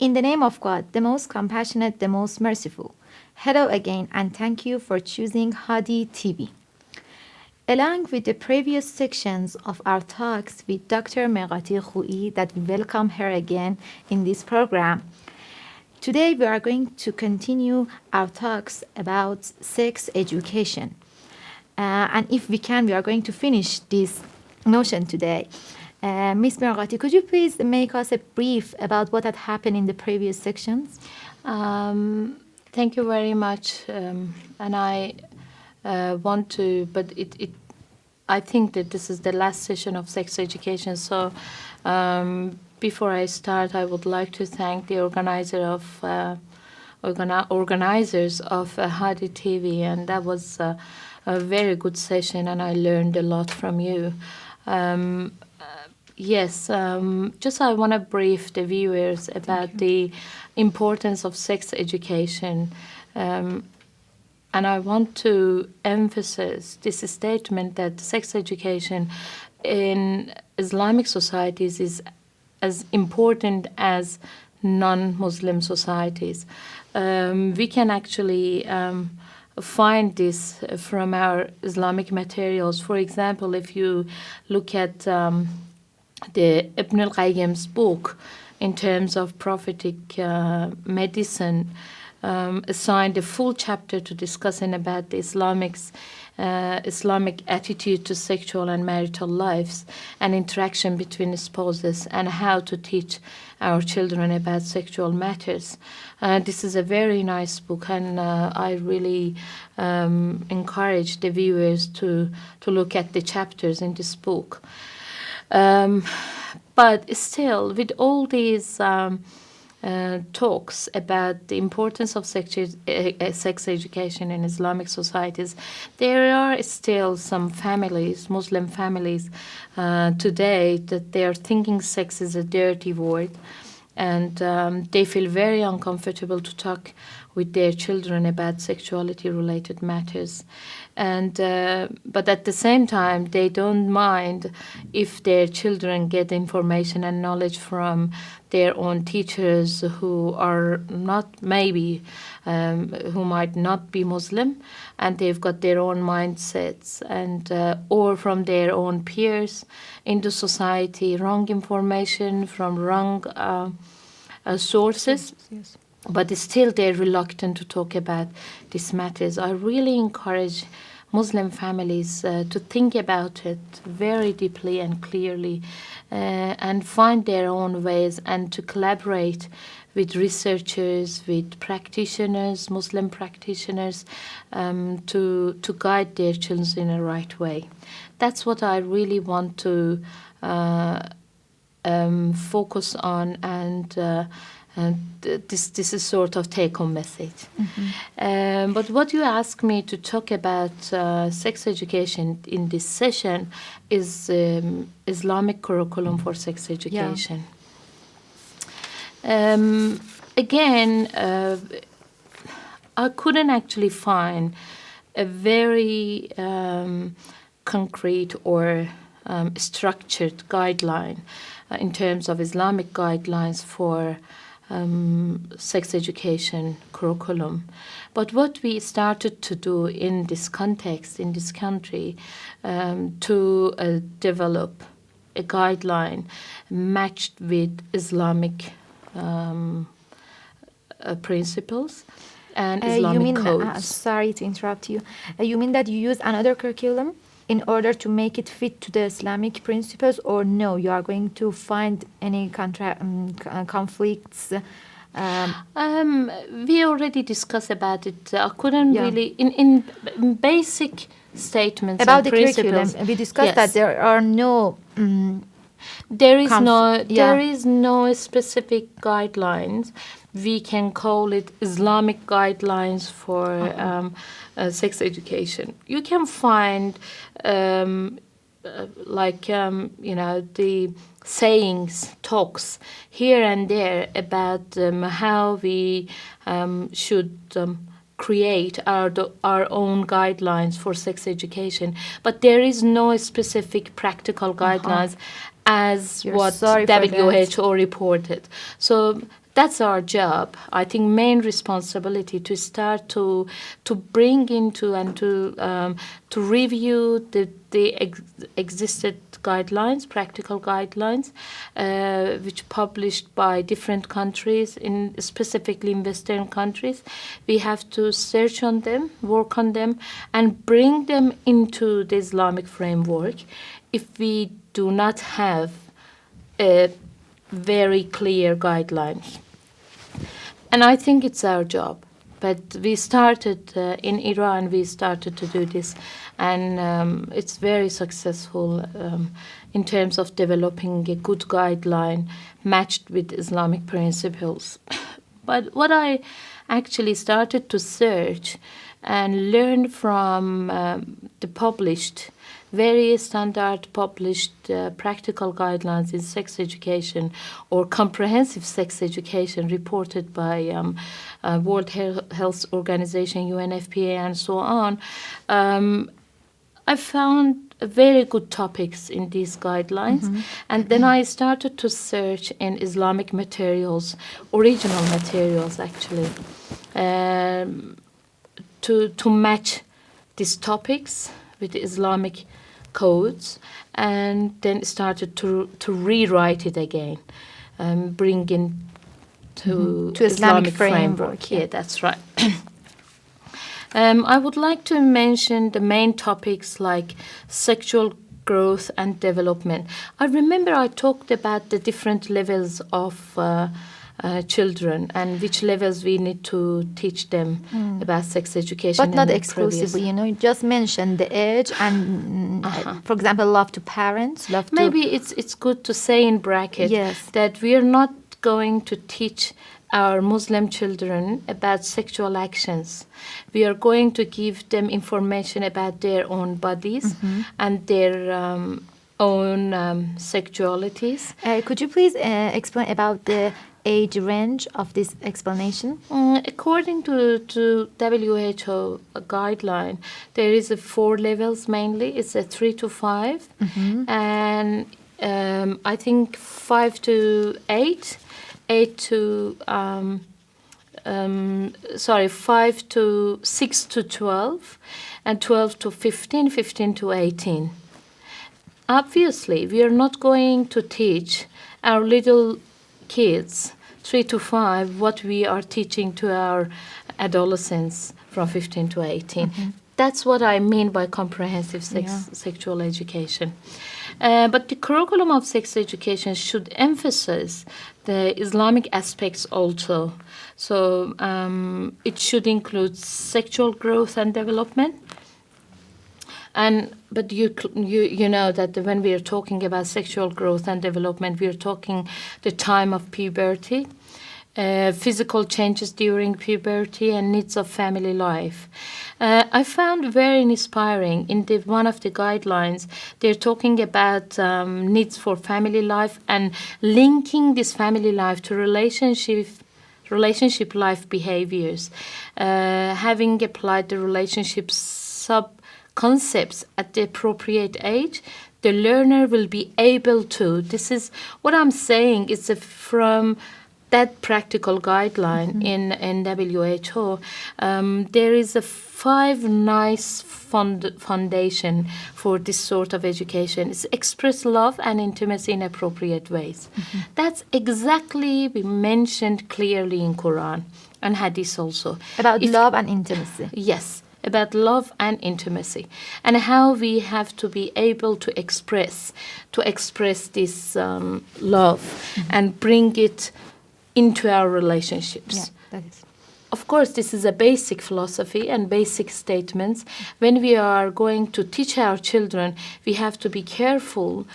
In the name of God, the most compassionate, the most merciful. Hello again, and thank you for choosing Hadi TV. Along with the previous sections of our talks with Dr. Meghati Khoui, that we welcome her again in this program, today we are going to continue our talks about sex education. And if we can, we are going to finish this notion today. Ms. Meghati, could you please make us a brief about what had happened in the previous sections? Thank you very much. And I want to, but I think that this is the last session of sex education. So before I start, I would like to thank the organizers of Hadi TV, and that was a very good session, and I learned a lot from you. Yes, just I want to brief the viewers about the importance of sex education. And I want to emphasize this statement that sex education in Islamic societies is as important as non-Muslim societies. We can actually find this from our Islamic materials. For example, if you look at the Ibn al-Qayyim's book in terms of prophetic medicine, assigned a full chapter to discussing about the Islamic attitude to sexual and marital lives and interaction between spouses and how to teach our children about sexual matters. This is a very nice book, and I really encourage the viewers to look at the chapters in this book. But still, with all these talks about the importance of sex education in Islamic societies, there are still some families, Muslim families, today that they are thinking sex is a dirty word, and they feel very uncomfortable to talk with their children about sexuality-related matters. And but at the same time, they don't mind if their children get information and knowledge from their own teachers who are not maybe, who might not be Muslim, and they've got their own mindsets, and or from their own peers in the society, wrong information from wrong sources. Yes. But still they're reluctant to talk about these matters. I really encourage Muslim families to think about it very deeply and clearly and find their own ways, and to collaborate with researchers, with practitioners, Muslim practitioners, to guide their children in the right way. That's what I really want to focus on, and this is sort of take-home message. Mm-hmm. But what you asked me to talk about sex education in this session is Islamic curriculum for sex education. Yeah. Again, I couldn't actually find a very concrete or structured guideline in terms of Islamic guidelines for sex education curriculum. But what we started to do in this context, in this country, to develop a guideline matched with Islamic principles and Islamic codes. Sorry to interrupt you. You mean that you use another curriculum in order to make it fit to the Islamic principles, or no, you are going to find any conflicts? We already discussed about it. I couldn't really, in basic statements about and the principles. curriculum. We discussed that there are no. There is no specific guidelines. We can call it Islamic guidelines for sex education. You can find the sayings, talks here and there about how we should create our own guidelines for sex education, but there is no specific practical guidelines as what WHO reported. So that's our job. I think main responsibility to start to bring into and to review the existed guidelines, practical guidelines, which published by different countries, in specifically in Western countries. We have to search on them, work on them, and bring them into the Islamic framework. If we do not have a very clear guidelines. And I think it's our job. But we started in Iran, we started to do this, and it's very successful in terms of developing a good guideline matched with Islamic principles. But what I actually started to search and learn from the published very standard published practical guidelines in sex education or comprehensive sex education reported by World Health Organization, UNFPA, and so on. I found very good topics in these guidelines. And then I started to search in Islamic materials, original materials actually, to match these topics with Islamic codes, and then started to rewrite it again, bring in to Islamic framework. Yeah, that's right. I would like to mention the main topics like sexual growth and development. I remember I talked about the different levels of children and which levels we need to teach them about sex education. But not exclusively, you just mentioned the age and, for example, love to parents. Maybe it's good to say in bracket that we are not going to teach our Muslim children about sexual actions. We are going to give them information about their own bodies and their own sexualities. Could you please explain about the age range of this explanation? According to WHO guideline, there is 4 levels mainly. It's a 3 to 5, and I think 5 to 8, 5 to 6 to 12, and 12 to 15, 15 to 18. Obviously, we are not going to teach our little kids 3 to 5 what we are teaching to our adolescents from 15 to 18. That's what I mean by comprehensive sexual education. But the curriculum of sex education should emphasize the Islamic aspects also. So it should include sexual growth and development. But you know that when we are talking about sexual growth and development, we are talking the time of puberty, physical changes during puberty, and needs of family life. I found very inspiring in one of the guidelines. They're talking about needs for family life and linking this family life to relationship life behaviors. Having applied the relationship concepts at the appropriate age, the learner will be able to. This is what I'm saying. It's from that practical guideline in WHO. There is 5 nice foundation for this sort of education. It's express love and intimacy in appropriate ways. That's exactly we mentioned clearly in Quran and Hadith also. About love and intimacy. Yes. About love and intimacy, and how we have to be able to express this love and bring it into our relationships. Yeah, that is. Of course, this is a basic philosophy and basic statements. When we are going to teach our children, we have to be careful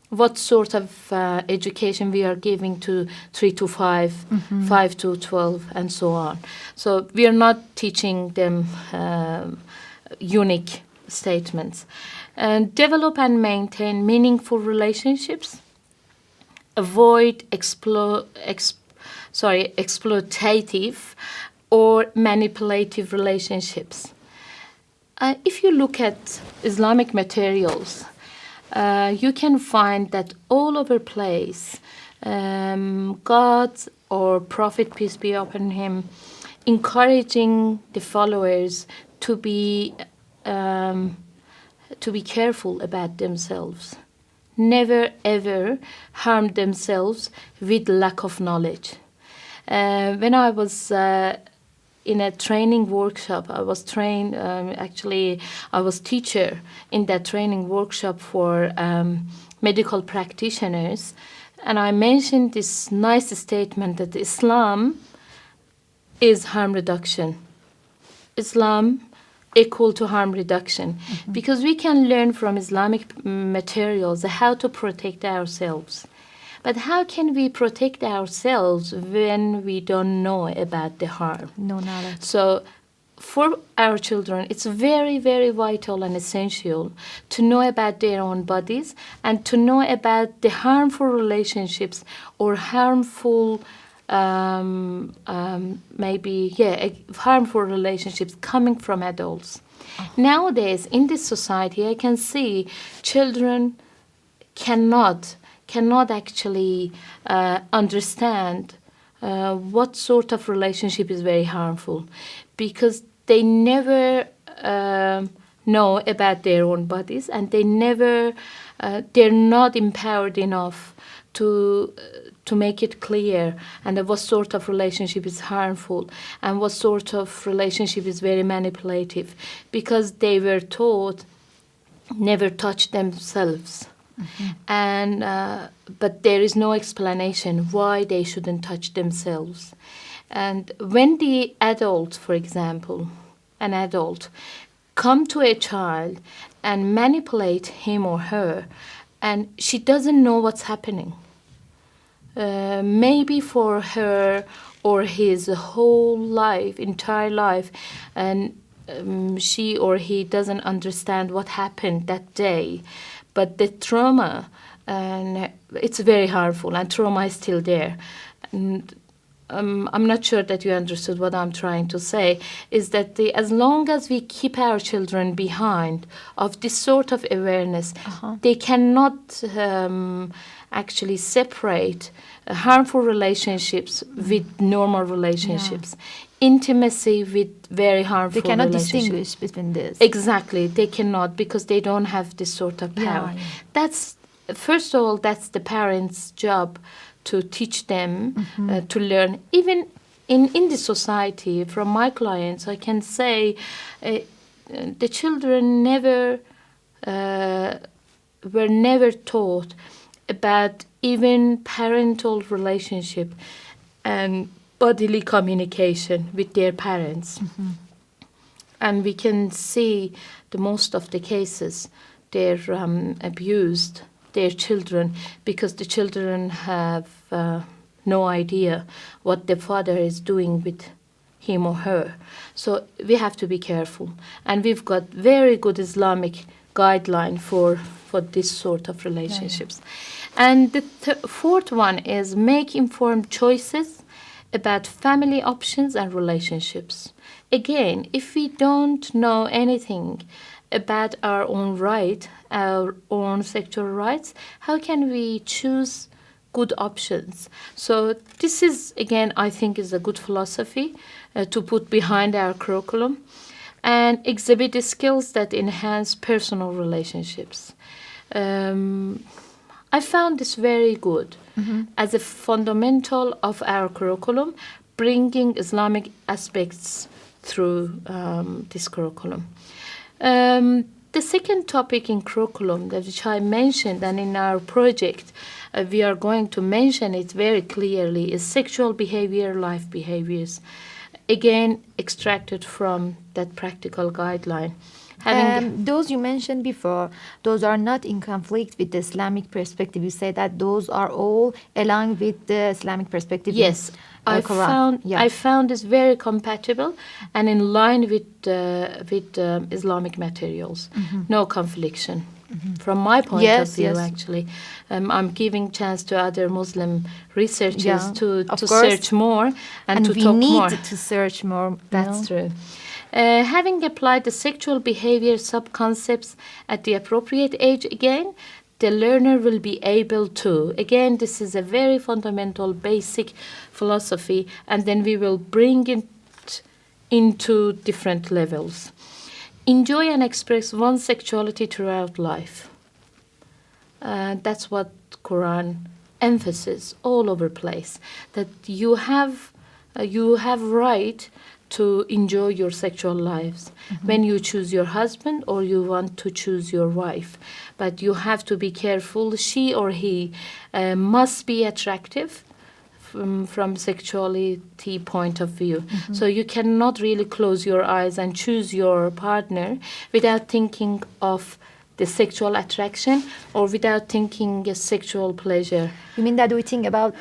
what sort of education we are giving to 3 to 5, 5 to 12, and so on. So we are not teaching them unique statements. And develop and maintain meaningful relationships. Avoid exploitative or manipulative relationships. If you look at Islamic materials, you can find that all over place God or Prophet, peace be upon him, encouraging the followers to be careful about themselves. Never ever harm themselves with lack of knowledge. When I was in a training workshop, I was trained. I was teacher in that training workshop for medical practitioners, and I mentioned this nice statement that Islam is harm reduction. Islam equal to harm reduction, because we can learn from Islamic materials how to protect ourselves. But how can we protect ourselves when we don't know about the harm? No knowledge. So for our children, it's very, very vital and essential to know about their own bodies and to know about the harmful relationships or harmful harmful relationships coming from adults. Nowadays, in this society, I can see children cannot actually understand what sort of relationship is very harmful, because they never know about their own bodies, and they're not empowered enough to make it clear and what sort of relationship is harmful and what sort of relationship is very manipulative, because they were taught never touch themselves. And but there is no explanation why they shouldn't touch themselves. And when the adult, for example, an adult, come to a child and manipulate him or her, and she doesn't know what's happening, maybe for her or his whole life, entire life, and she or he doesn't understand what happened that day, but the trauma, and it's very harmful, and trauma is still there. And I'm not sure that you understood what I'm trying to say, is that as long as we keep our children behind of this sort of awareness, they cannot actually separate harmful relationships with normal relationships. Intimacy with very harmful relationships. They cannot distinguish between this. Exactly, they cannot, because they don't have this sort of power. Yeah. That's, first of all, that's the parents' job, to teach them to learn. Even in the society, from my clients, I can say the children were never taught about even parental relationship and bodily communication with their parents. And we can see the most of the cases, they're abused, their children, because the children have no idea what the father is doing with him or her. So we have to be careful. And we've got very good Islamic guideline for this sort of relationships. And the fourth one is make informed choices about family options and relationships. Again, if we don't know anything about our own right, our own sexual rights, how can we choose good options? So this is, again, I think is a good philosophy to put behind our curriculum and exhibit the skills that enhance personal relationships. I found this very good as a fundamental of our curriculum, bringing Islamic aspects through this curriculum. The second topic in curriculum, which I mentioned, and in our project, we are going to mention it very clearly, is sexual behavior, life behaviors. Again, extracted from that practical guideline. Those you mentioned before, those are not in conflict with the Islamic perspective. You say that those are all along with the Islamic perspective. Yes, I found this very compatible and in line with Islamic materials. No confliction. From my point of view, actually, I'm giving chance to other Muslim researchers to search more and to talk more. We need to search more. That's true. Having applied the sexual behavior sub-concepts at the appropriate age, again, the learner will be able to, again, this is a very fundamental, basic philosophy, and then we will bring it into different levels. Enjoy and express one's sexuality throughout life. That's what Quran emphasis all over place, that you have right to enjoy your sexual lives when you choose your husband or you want to choose your wife. But you have to be careful. She or he must be attractive from sexuality point of view. So you cannot really close your eyes and choose your partner without thinking of the sexual attraction or without thinking a sexual pleasure. You mean that we think about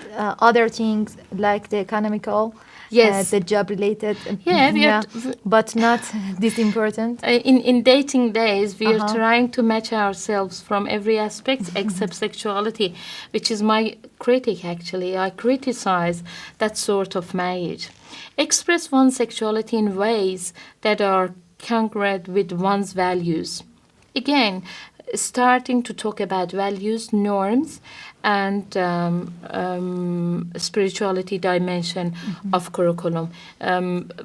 other things like the economical, Yes. the job related, Yeah, but not this important. In dating days, we are Uh-huh. trying to match ourselves from every aspect except sexuality, which is my critic actually. I criticize that sort of marriage. Express one's sexuality in ways that are congruent with one's values. Again, starting to talk about values, norms, and spirituality dimension of curriculum.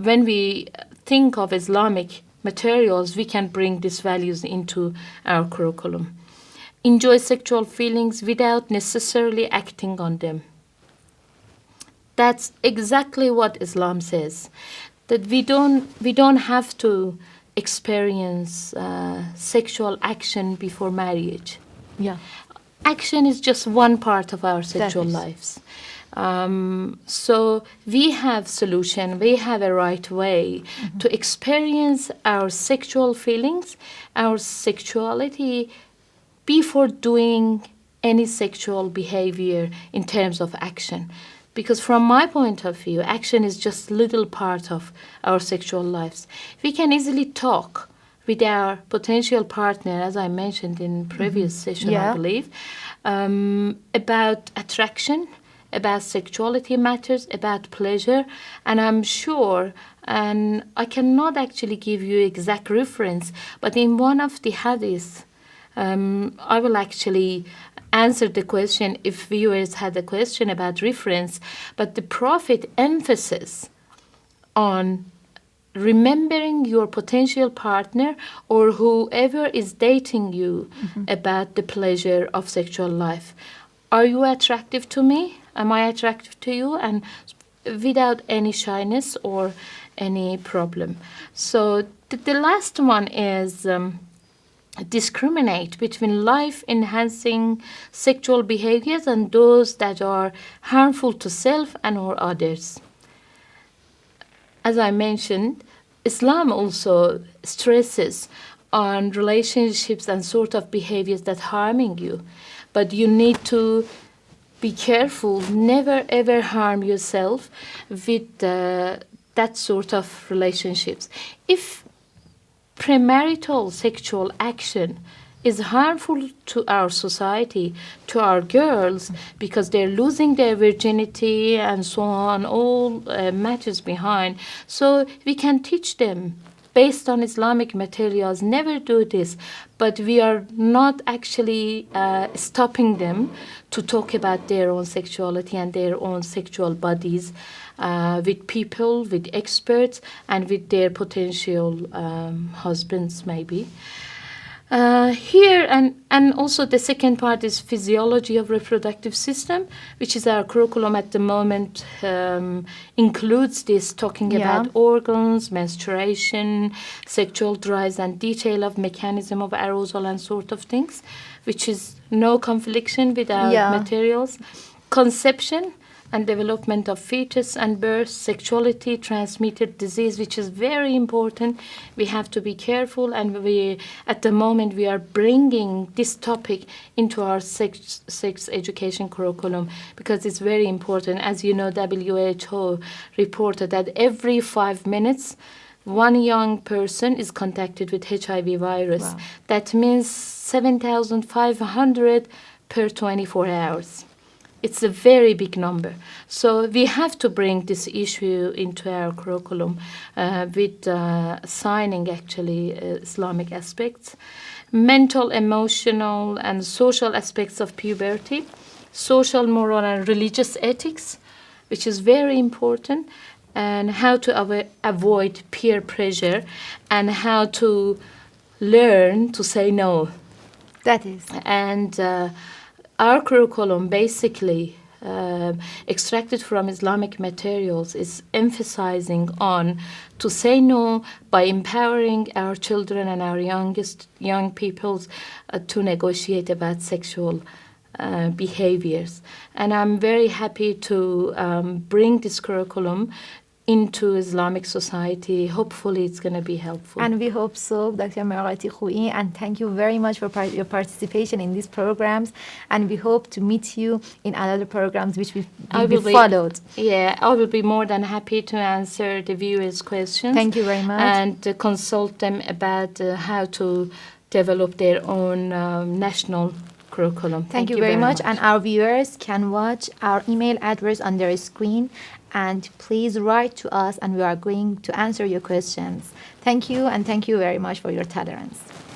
When we think of Islamic materials, we can bring these values into our curriculum. Enjoy sexual feelings without necessarily acting on them. That's exactly what Islam says. That we don't have to experience sexual action before marriage. Yeah. Action is just one part of our sexual is. lives. So we have solution, we have a right way to experience our sexual feelings, our sexuality before doing any sexual behavior in terms of action. Because from my point of view, action is just little part of our sexual lives. We can easily talk with our potential partner, as I mentioned in previous session, Yeah. I believe, about attraction, about sexuality matters, about pleasure, and I'm sure, and I cannot actually give you exact reference, but in one of the hadiths, I will actually answer the question if viewers had a question about reference, but the Prophet emphasis on remembering your potential partner or whoever is dating you about the pleasure of sexual life. Are you attractive to me? Am I attractive to you? And without any shyness or any problem. So the last one is discriminate between life-enhancing sexual behaviors and those that are harmful to self and or others. As I mentioned, Islam also stresses on relationships and sort of behaviors that harming you. But you need to be careful, never ever harm yourself with that sort of relationships. If premarital sexual action is harmful to our society, to our girls, because they're losing their virginity and so on, all matters behind. So we can teach them based on Islamic materials, never do this, but we are not actually stopping them to talk about their own sexuality and their own sexual bodies with people, with experts, and with their potential husbands, maybe. Here and also the second part is physiology of reproductive system, which is our curriculum at the moment, includes this talking about organs, menstruation, sexual drives, and detail of mechanism of arousal and sort of things, which is no confliction with our materials. Conception and development of fetus and birth, sexuality, transmitted disease, which is very important. We have to be careful, and at the moment we are bringing this topic into our sex education curriculum because it's very important. As you know, WHO reported that every 5 minutes, one young person is contacted with HIV virus. Wow. That means 7,500 per 24 hours. It's a very big number. So we have to bring this issue into our curriculum with signing actually Islamic aspects. mental, emotional, and social aspects of puberty, social, moral, and religious ethics, which is very important, and how to avoid peer pressure, and how to learn to say no. That is. And our curriculum basically extracted from Islamic materials is emphasizing on to say no by empowering our children and our young peoples to negotiate about sexual behaviors. And I'm very happy to bring this curriculum into Islamic society. Hopefully it's going to be helpful. And we hope so, Dr. Marati Khoui, and thank you very much for your participation in these programs, and we hope to meet you in other programs which will be followed. Yeah, I will be more than happy to answer the viewers' questions. Thank you very much. And consult them about how to develop their own national curriculum. Thank you very much. And our viewers can watch our email address on their screen, and please write to us and we are going to answer your questions. Thank you, and thank you very much for your tolerance.